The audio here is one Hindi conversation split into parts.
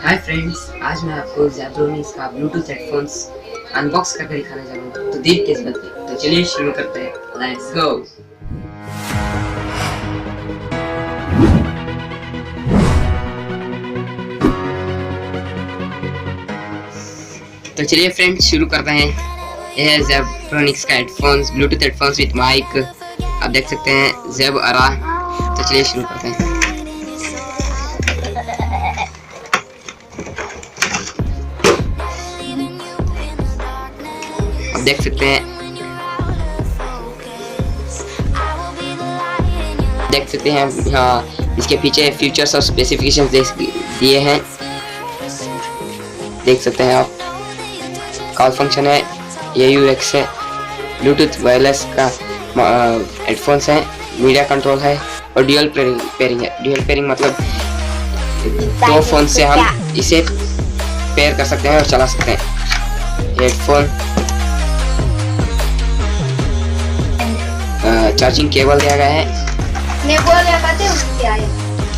हाय फ्रेंड्स, आज मैं आपको ज़ेब्रोनिक्स का ब्लूटूथ हेडफोन्स अनबॉक्स करके दिखाने जा रहा हूँ। तो देर किस बात की, तो चलिए शुरू करते हैं। Let's go. तो चलिए फ्रेंड्स शुरू करते हैं। यह है ज़ेब्रोनिक्स का headphones, Bluetooth headphones with mic. आप देख सकते हैं ज़ेबरा। तो चलिए शुरू करते हैं। देख सकते हैं हाँ, इसके पीछे फीचर्स और स्पेसिफिकेशंस दिए हैं। देख सकते हैं आप, कॉल फंक्शन है, AUX है, ब्लूटूथ वायरलेस का हेडफोन्स है, मीडिया कंट्रोल है और ड्यूअल पेयरिंग है। ड्यूअल पेयरिंग मतलब दो फोन से हम इसे पेयर कर सकते हैं और चला सकते हैं। हेडफोन चार्जिंग केबल दिया गया है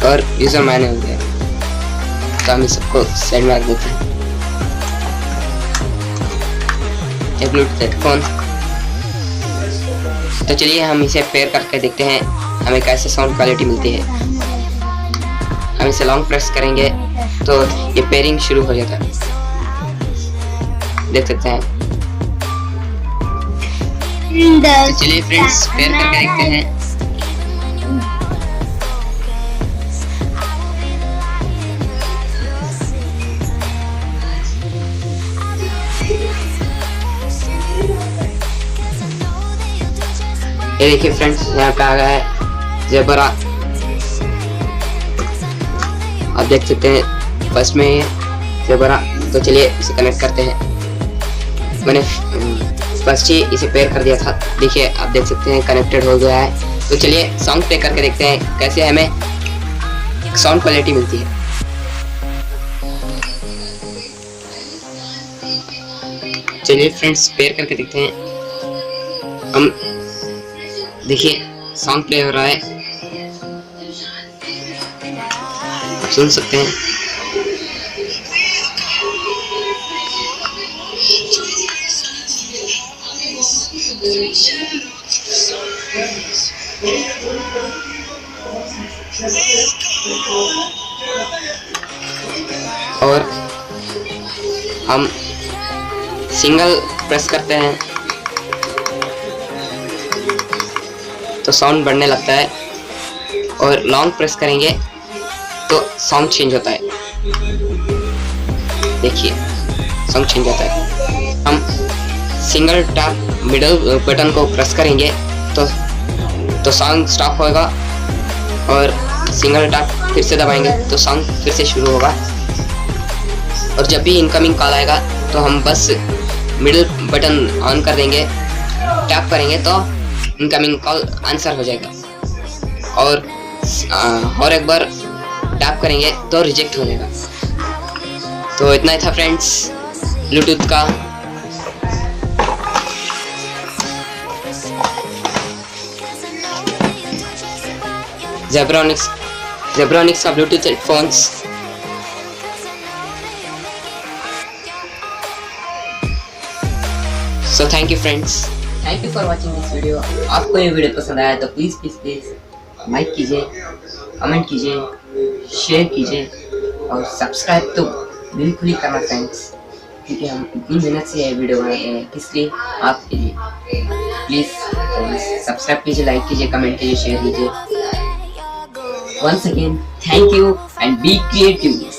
और यूजर मैनुअल दिया है। तो हम इस सबको साइड में रख देते हैं। ये ब्लूटूथ हेडफोन। तो चलिए हम इसे पेयर करके देखते हैं हमें कैसे साउंड क्वालिटी मिलती है। हम इसे लॉन्ग प्रेस करेंगे तो ये पेयरिंग शुरू हो जाता है। देख सकते हैं। तो चलिए फ्रेंड्स पेयर करके देखते हैं। ये देखिए फ्रेंड्स, यहाँ पे आ गया है ज़ेबरा। आप देख सकते हैं फर्स्ट में ये ज़ेबरा। तो चलिए इसे कनेक्ट करते हैं। मैंने फर्स्ट ही इसे पेयर कर दिया था। देखिए आप देख सकते हैं कनेक्टेड हो गया है। तो चलिए साउंड प्ले करके देखते हैं कैसे हमें साउंड क्वालिटी मिलती है। चलिए फ्रेंड्स पेयर करके देखते हैं। हम देखिए साउंड प्ले हो रहा है, आप सुन सकते हैं। और हम सिंगल प्रेस करते हैं तो साउंड बढ़ने लगता है और लॉन्ग प्रेस करेंगे तो साउंड चेंज होता है। देखिए साउंड चेंज होता है। हम सिंगल टैप मिडल बटन को प्रेस करेंगे तो साउंड स्टॉप होगा और सिंगल टैप फिर से दबाएंगे तो साउंड फिर से शुरू होगा। और जब भी इनकमिंग कॉल आएगा तो हम बस मिडल बटन ऑन कर देंगे, टैप करेंगे तो इनकमिंग कॉल आंसर हो जाएगा। और एक बार टैप करेंगे तो रिजेक्ट हो जाएगा। तो इतना ही था फ्रेंड्स ब्लूटूथ का। ज़ेब्रोनिक्स का Bluetooth headphones. So thank you friends. Thank you for watching this video. आपको ये वीडियो पसंद आया तो प्लीज़ लाइक कीजिए, कमेंट कीजिए, शेयर कीजिए और सब्सक्राइब तो बिल्कुल ही करना फ्रेंड्स, क्योंकि हम इतनी मेहनत से ये वीडियो बनाते हैं इसलिए आपके लिए। प्लीज़ सब्सक्राइब कीजिए, लाइक कीजिए, कमेंट कीजिए, शेयर कीजिए। Once again, thank you and be creative.